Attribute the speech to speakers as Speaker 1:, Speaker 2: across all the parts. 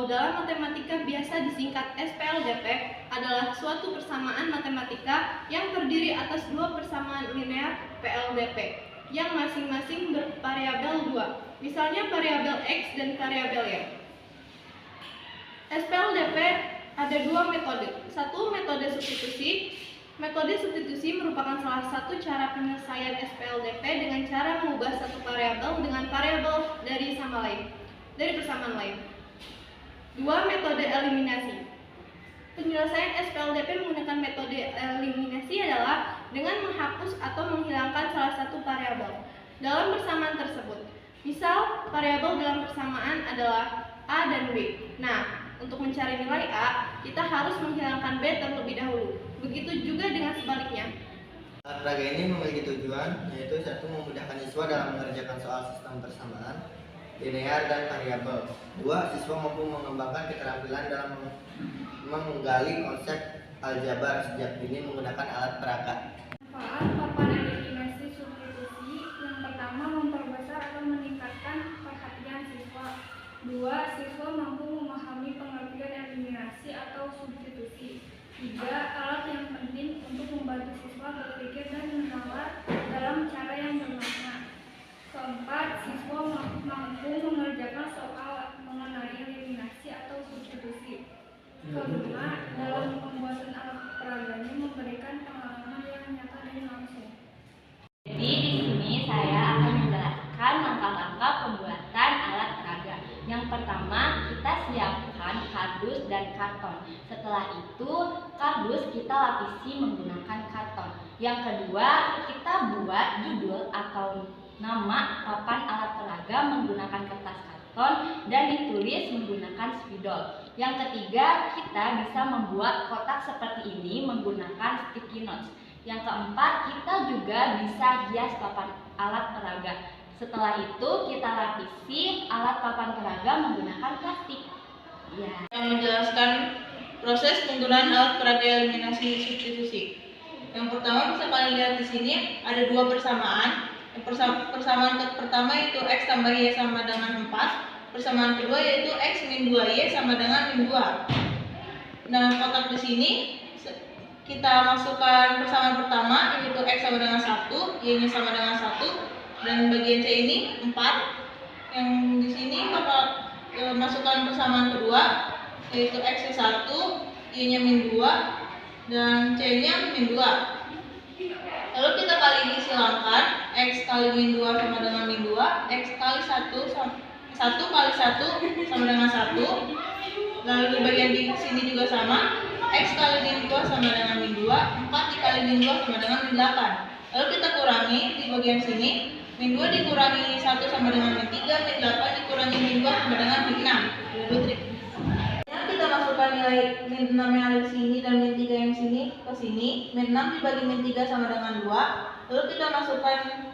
Speaker 1: atau dalam matematika biasa disingkat SPLDP, adalah suatu persamaan matematika yang terdiri atas dua persamaan linear PLDP yang masing-masing bervariabel 2, misalnya variabel X dan variabel Y. SPLDP ada dua metode. Satu, metode substitusi. Metode substitusi merupakan salah satu cara penyelesaian SPLDP dengan cara mengubah satu variabel dengan variabel dari persamaan lain. Dua, metode eliminasi. Penyelesaian SPLDP menggunakan metode eliminasi adalah dengan menghapus atau menghilangkan salah satu variabel dalam persamaan tersebut. Misal, variabel dalam persamaan adalah A dan B. Nah, untuk mencari nilai A, kita harus menghilangkan B terlebih dahulu. Begitu juga dengan sebaliknya.
Speaker 2: Alat peraga ini memiliki tujuan, yaitu satu, memudahkan siswa dalam mengerjakan soal sistem persamaan, linear, dan variabel. Dua, siswa mampu mengembangkan keterampilan dalam menggali konsep aljabar sejak dini menggunakan alat peraga.
Speaker 3: Manfaat papan eliminasi substitusi: yang pertama, memperbesar atau meningkatkan perhatian siswa. Dua, siswa mampu memahami pengertian eliminasi atau substitusi. Tiga, alat yang penting untuk membantu siswa berpikir dan menalar dalam cara yang bermakna. Keempat, siswa mampu mengerjakan soal mengenai eliminasi atau substitusi. Kelima, dalam pembuatan alat peraganya memberikan pengalaman yang nyata dan langsung.
Speaker 4: Jadi di sini saya akan menjelaskan langkah-langkah pembuatan alat peraga. Yang pertama, kita siapkan kardus dan karton. Setelah itu, kardus kita lapisi menggunakan karton. Yang kedua, kita buat judul atau nama papan alat peraga menggunakan kertas karton dan ditulis menggunakan spidol. Yang ketiga, kita bisa membuat kotak seperti ini menggunakan sticky notes. Yang keempat, kita juga bisa hias papan alat peraga. Setelah itu, kita lapisi alat papan peraga menggunakan plastik. Ya.
Speaker 5: Yang menjelaskan proses penggunaan alat peraga eliminasi substitusi. Yang pertama, bisa kalian lihat di sini ada dua persamaan. Persamaan pertama yaitu X tambah Y sama dengan 4. Persamaan kedua yaitu X min 2Y sama dengan min 2. Nah, kotak di sini kita masukkan persamaan pertama yaitu X sama dengan 1, Y-nya sama dengan 1, dan bagian C ini 4. Yang di sini bakal masukkan persamaan kedua yaitu X-nya 1, Y-nya min 2, dan C-nya min 2. Lalu kita kali silangkan, X kali min 2 sama dengan min 2, X kali 1 kali 1 sama dengan 1. Lalu di bagian di sini juga sama, X kali min 2 sama dengan min 2, 4 dikali min 2 sama dengan min 8. Lalu kita kurangi di bagian sini, min 2 dikurangi 1 sama dengan min 3, min 8 dikurangi min 2 sama dengan min 6. Kita masukkan nilai min 6 yang ada di sini dan min 3 yang sini ke sini. Min 6 dibagi min 3 sama dengan 2. Lalu kita masukkan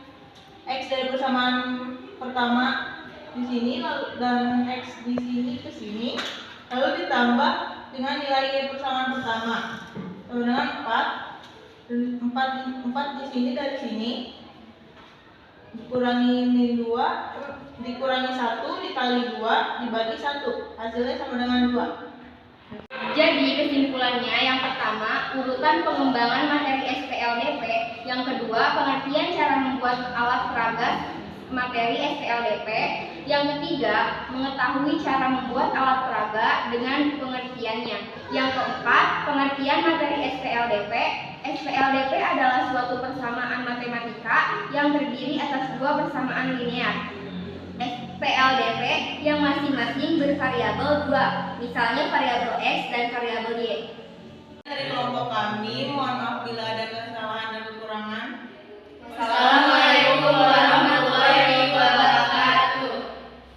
Speaker 5: X dari persamaan pertama di sini dan X di sini ke sini. Lalu ditambah dengan nilai persamaan pertama sama dengan 4. 4 di sini dari sini dikurangi min 2 dikurangi 1 dikali 2 dibagi 1, hasilnya sama dengan 2.
Speaker 4: Jadi kesimpulannya, yang pertama, urutan pengembangan materi SPLDP. Yang kedua, pengertian cara membuat alat peraga materi SPLDP. Yang ketiga, mengetahui cara membuat alat peraga dengan pengertiannya. Yang keempat, pengertian materi SPLDP. SPLDP adalah suatu persamaan matematika yang terdiri atas dua persamaan linear SPLDP yang masing-masing bervariabel 2, misalnya variabel X dan variabel Y.
Speaker 5: Dari kelompok kami, mohon